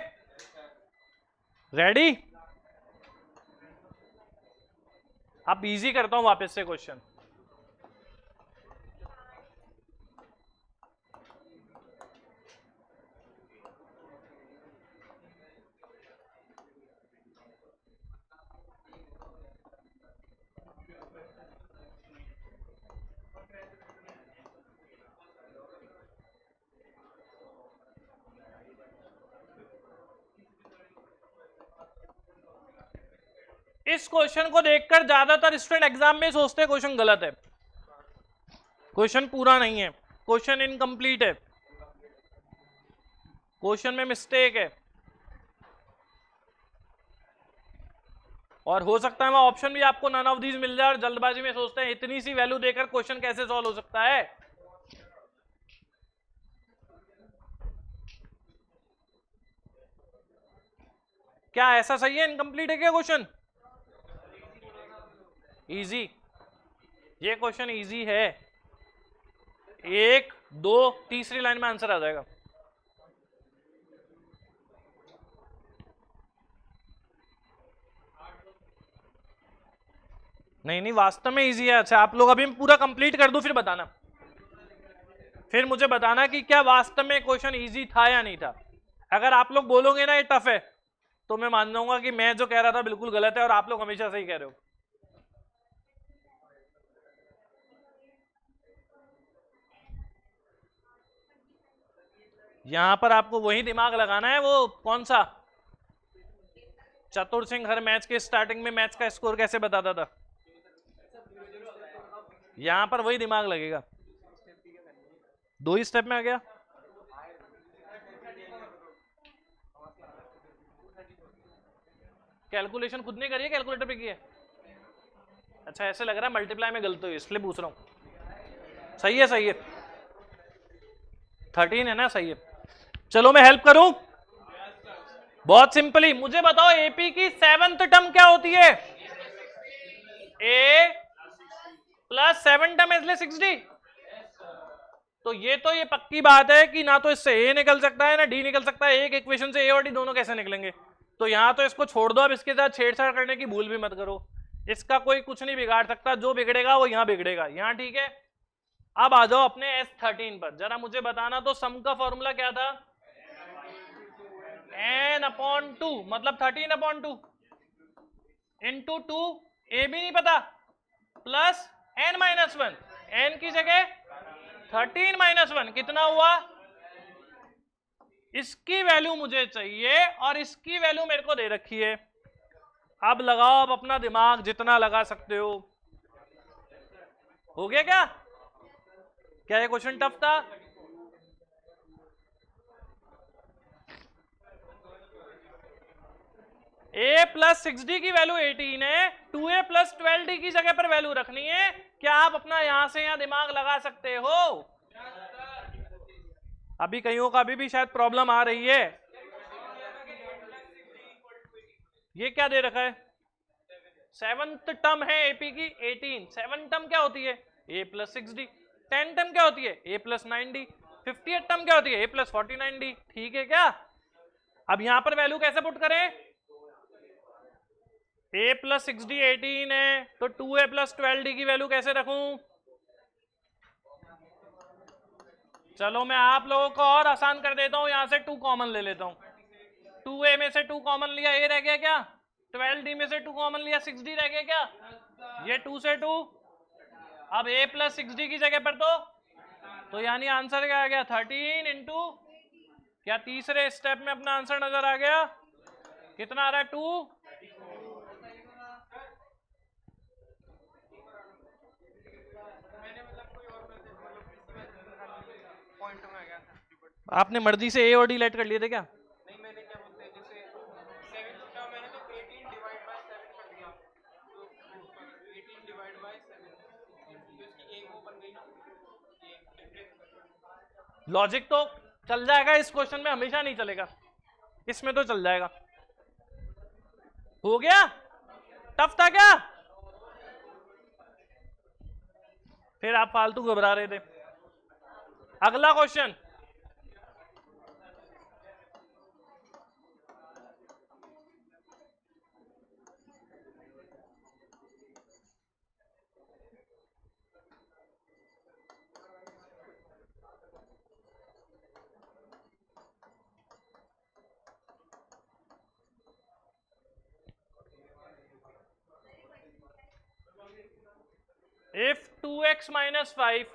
रेडी? अब इजी करता हूं वापस से क्वेश्चन। इस क्वेश्चन को देखकर ज्यादातर स्टूडेंट एग्जाम में सोचते हैं क्वेश्चन गलत है, क्वेश्चन पूरा नहीं है, क्वेश्चन इनकम्प्लीट है, क्वेश्चन में मिस्टेक है। और हो सकता है वहां ऑप्शन भी आपको नन ऑफ दीज मिल जाए और जल्दबाजी में सोचते हैं इतनी सी वैल्यू देकर क्वेश्चन कैसे सॉल्व हो सकता है। क्या ऐसा सही है? इनकम्प्लीट है क्या क्वेश्चन? इजी, ये क्वेश्चन इजी है। 1 2 तीसरी लाइन में आंसर आ जाएगा। नहीं वास्तव में इजी है। अच्छा आप लोग अभी पूरा कंप्लीट कर दो फिर बताना, फिर मुझे बताना कि क्या वास्तव में क्वेश्चन इजी था या नहीं था। अगर आप लोग बोलोगे ना ये टफ है तो मैं मान जाऊंगा कि मैं जो कह रहा था बिल्कुल गलत है और आप लोग हमेशा सही कह रहे हो। यहां पर आपको वही दिमाग लगाना है, वो कौन सा चतुर सिंह हर मैच के स्टार्टिंग में मैच का स्कोर कैसे बताता था, यहां पर वही दिमाग लगेगा। 2 ही स्टेप में आ गया। कैलकुलेशन खुद नहीं करिए, कैलकुलेटर पे की है। अच्छा ऐसे लग रहा है मल्टीप्लाई में गलती हुई, इसलिए पूछ रहा हूं। सही है सही है, 13 है ना, सही है। चलो मैं हेल्प करूं, बहुत सिंपली मुझे बताओ एपी की 7th टर्म क्या होती है, ए प्लस 7 टर्म इसलिए 6d। तो ये पक्की बात है कि ना तो इससे ए निकल सकता है ना डी निकल सकता है, एक इक्वेशन से ए और डी दोनों कैसे निकलेंगे। तो यहां तो इसको छोड़ दो, अब इसके साथ छेड़छाड़ करने की भूल भी मत करो, इसका कोई कुछ नहीं बिगाड़ सकता, जो बिगड़ेगा वो यहां बिगड़ेगा, यहां ठीक है। अब आ जाओ अपने S13 पर, जरा मुझे बताना तो सम का फॉर्मूला क्या था, n/2 मतलब 13/2 इंटू 2, ए भी नहीं पता, प्लस n-1, n की जगह 13-1 कितना हुआ, इसकी वैल्यू मुझे चाहिए और इसकी वैल्यू मेरे को दे रखी है। अब लगाओ अब अपना दिमाग जितना लगा सकते हो गया क्या ये क्वेश्चन टफ था? a प्लस 6d की वैल्यू 18 है, 2a प्लस 12d की जगह पर वैल्यू रखनी है। क्या आप अपना यहां से यहां दिमाग लगा सकते हो? अभी कईयों का अभी भी शायद प्रॉब्लम आ रही है। ये क्या दे रखा है, 7th टर्म है एपी की 18, 7th टर्म क्या होती है a plus 6d, 10th term क्या होती है a plus 9d, 50th term क्या होती है a प्लस 49d, ठीक है क्या? अब यहां पर वैल्यू कैसे पुट करें, a प्लस 6d 18 है तो 2a प्लस 12d की वैल्यू कैसे रखूं? चलो मैं आप लोगों को और आसान कर देता हूं, यहां से 2 कॉमन ले लेता हूं, 2a में से 2 कॉमन लिया, a रह गया क्या, 12d में से 2 कॉमन लिया, 6d रह गया क्या, ये 2 से 2, अब a प्लस 6d की जगह पर तो यानी आंसर क्या आ गया 13 इंटू, क्या तीसरे स्टेप में अपना आंसर नजर आ गया, कितना आ रहा है 2, आपने मर्जी से ए और डी लेट कर लिए थे क्या? नहीं मैंने क्या बोलते हैं जैसे 7th टर्म मैंने तो 18 डिवाइड बाय 7 कर दिया, तो 18 डिवाइड बाय 7 तो इसकी एक वो बन गई ना, लॉजिक तो चल जाएगा इस क्वेश्चन में, हमेशा नहीं चलेगा, इसमें तो चल जाएगा। हो गया, टफ था क्या? फिर आप फालतू घबरा रहे थे। अगला question, if 2x minus 5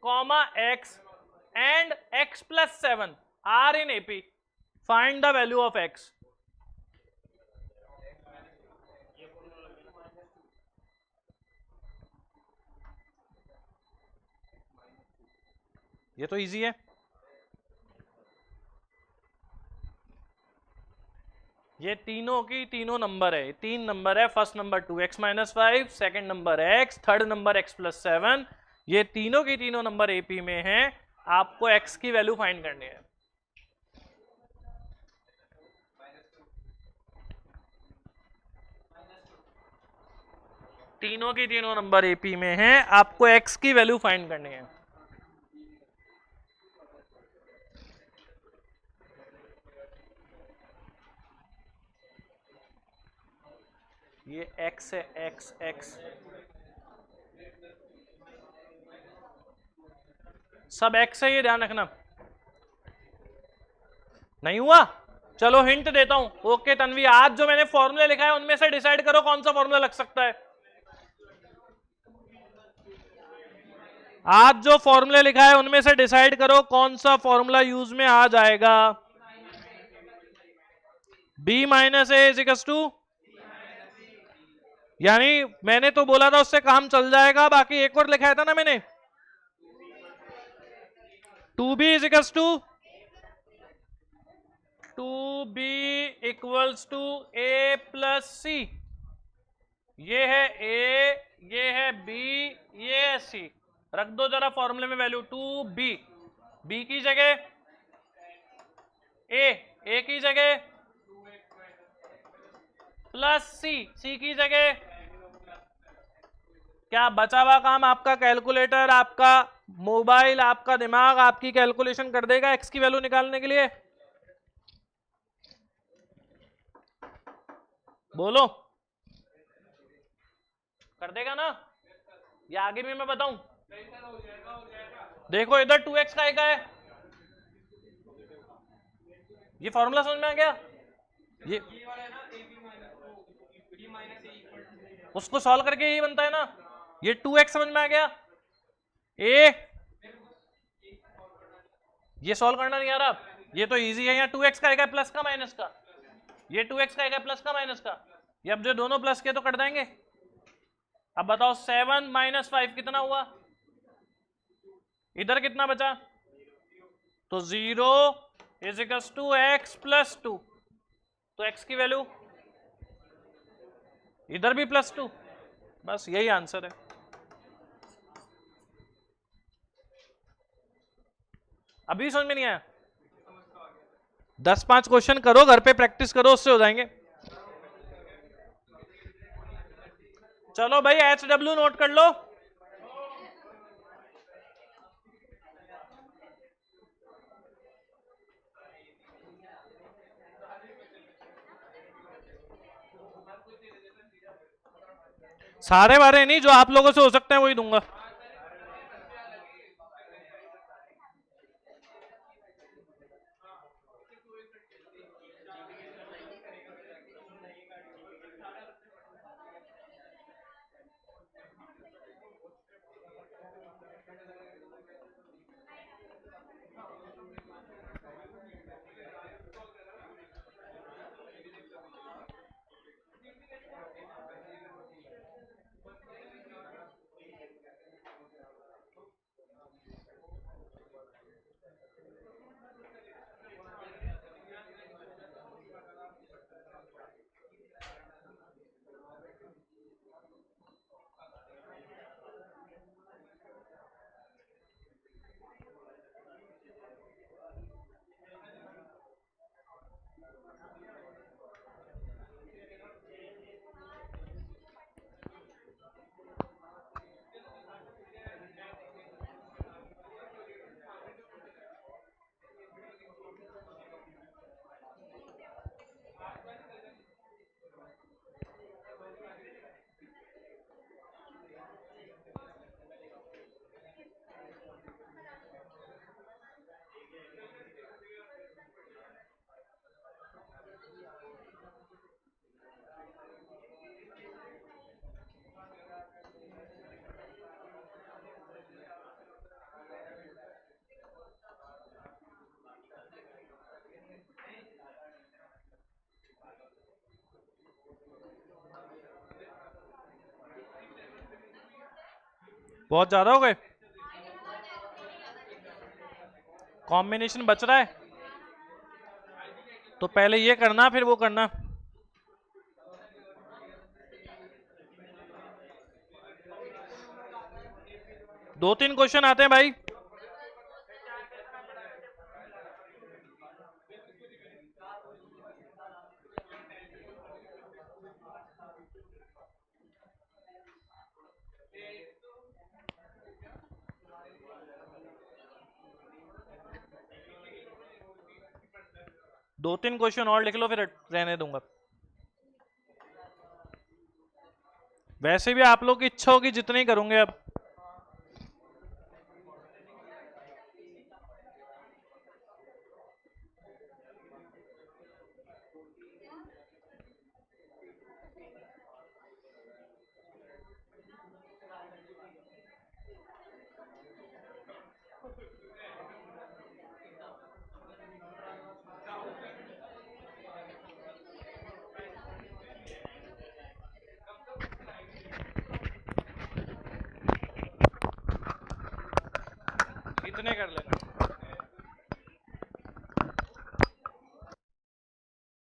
comma x and x plus 7 are in AP, find the value of x. ये तो इजी है, ये तीनों की तीनों नंबर है, 3 नंबर है, first number 2x minus 5, second number x, third number x plus 7, ये तीनों की तीनों नंबर एपी में हैं, आपको x की वैल्यू फाइंड करनी है। तीनों की तीनों नंबर एपी में हैं, आपको x की वैल्यू फाइंड करनी है। ये x है, x सब x है, ये ध्यान रखना। नहीं हुआ? चलो हिंट देता हूं। ओके तन्वी, आज जो मैंने फॉर्मूले लिखा है उनमें से डिसाइड करो कौन सा फॉर्मूला लग सकता है। आज जो फॉर्मूले लिखा है उनमें से डिसाइड करो कौन सा फॉर्मूला यूज में आ जाएगा। b minus A is equal to, यानी मैंने तो बोला था उससे काम चल जाएगा, बाकी एक और लिखाया था ना मैंने, 2b is equal to 2b equals to a plus C. ये है a, ये है b, ये है c। रख दो जरा फॉर्मूले में वैल्यू, 2b, b की जगह a की जगह प्लस सी की जगह। क्या बचा हुआ काम आपका कैलकुलेटर, आपका मोबाइल, आपका दिमाग आपकी कैलकुलेशन कर देगा x की वैल्यू निकालने के लिए? बोलो, कर देगा ना? या आगे भी मैं बताऊं? देखो इधर 2x का है, ये फॉर्मूला समझ में आ गया? ये उसको सॉल्व करके यही बनता है ना, ये 2x समझ में आ गया? ए ये सॉल्व करना नहीं आ रहा, ये तो इजी है। यहाँ 2x का आएगा प्लस का माइनस का, ये 2x का आएगा प्लस का माइनस का, ये अब जो दोनों प्लस के तो कर देंगे। अब बताओ 7 माइनस 5 कितना हुआ? इधर कितना बचा? तो 0 is equals to x plus 2, तो x की वैल्यू इधर भी प्लस 2, बस यही आंसर है। अभी समझ में नहीं आया? 10-5 क्वेश्चन करो, घर पे प्रैक्टिस करो, उससे हो जाएंगे। चलो भाई HW नोट कर लो। सारे बारे नहीं, जो आप लोगों से हो सकते हैं वही दूंगा। बहुत ज्यादा हो गए, कॉम्बिनेशन बच रहा है, तो पहले ये करना फिर वो करना। दो तीन क्वेश्चन आते हैं भाई। दो तीन क्वेश्चन और लिख लो फिर रहने दूंगा। वैसे भी आप लोग की इच्छा होगी जितने ही करूंगे अब।